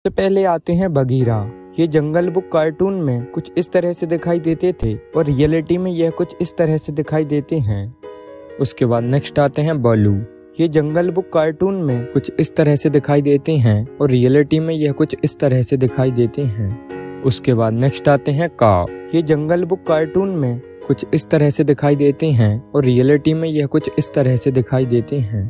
सबसे पहले आते हैं बगीरा। ये जंगल बुक कार्टून में कुछ इस तरह से दिखाई देते थे और रियलिटी में यह कुछ इस तरह से दिखाई देते हैं। उसके बाद नेक्स्ट आते हैं बालू। ये जंगल बुक कार्टून में कुछ इस तरह से दिखाई देते हैं और रियलिटी में यह कुछ इस तरह से दिखाई देते हैं। उसके बाद नेक्स्ट आते हैं काव। ये जंगल बुक कार्टून में कुछ इस तरह से दिखाई देते हैं और रियलिटी में यह कुछ इस तरह से दिखाई देते हैं।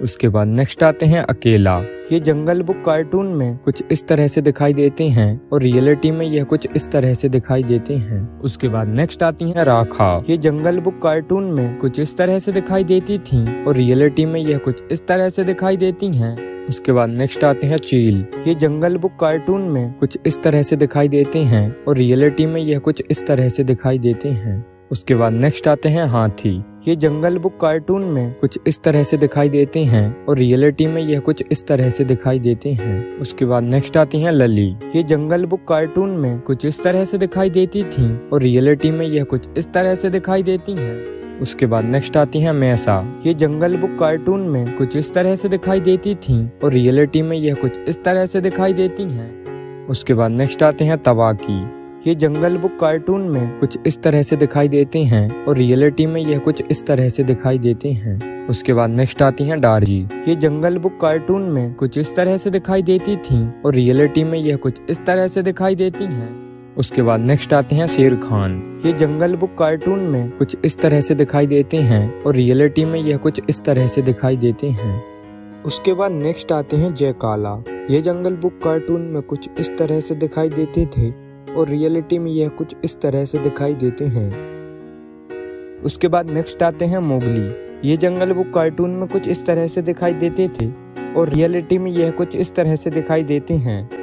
उसके बाद नेक्स्ट आते हैं अकेला। ये जंगल बुक कार्टून में कुछ इस तरह से दिखाई देते हैं और रियलिटी में यह कुछ इस तरह से दिखाई देते हैं। उसके बाद नेक्स्ट आती है राखा। ये जंगल बुक कार्टून में कुछ इस तरह से दिखाई देती थी और रियलिटी में यह कुछ इस तरह से दिखाई देती हैं। उसके बाद नेक्स्ट आते हैं चील। ये जंगल बुक कार्टून में कुछ इस तरह से दिखाई देते हैं और रियलिटी में यह कुछ इस तरह से दिखाई देते हैं। उसके बाद नेक्स्ट आते हैं हाथी। ये जंगल बुक कार्टून में कुछ इस तरह से दिखाई देते हैं और रियलिटी में यह कुछ इस तरह से दिखाई देते हैं। उसके बाद नेक्स्ट आती हैं लली। ये जंगल बुक कार्टून में कुछ इस तरह से दिखाई देती थी और रियलिटी में यह कुछ इस तरह से दिखाई देती हैं। उसके बाद नेक्स्ट आती हैं मैसा। ये जंगल बुक कार्टून में कुछ इस तरह से दिखाई देती थी और रियलिटी में यह कुछ इस तरह से दिखाई देती हैं। उसके बाद नेक्स्ट आते हैं तवाकी। ये जंगल बुक कार्टून में कुछ इस तरह से दिखाई देते हैं और रियलिटी में यह कुछ इस तरह से दिखाई देते हैं। उसके बाद नेक्स्ट आती हैं डार्जी। ये जंगल बुक कार्टून में कुछ इस तरह से दिखाई देती थी और रियलिटी में यह कुछ इस तरह से दिखाई देती हैं। उसके बाद नेक्स्ट आते हैं शेर खान। ये जंगल बुक कार्टून में कुछ इस तरह से दिखाई देते हैं और रियलिटी में यह कुछ इस तरह से दिखाई देते हैं। उसके बाद नेक्स्ट आते हैं जय काला। ये जंगल बुक कार्टून में कुछ इस तरह से दिखाई देते थे और रियलिटी में यह कुछ इस तरह से दिखाई देते हैं। उसके बाद नेक्स्ट आते हैं मोगली। ये जंगल बुक कार्टून में कुछ इस तरह से दिखाई देते थे और रियलिटी में यह कुछ इस तरह से दिखाई देते हैं।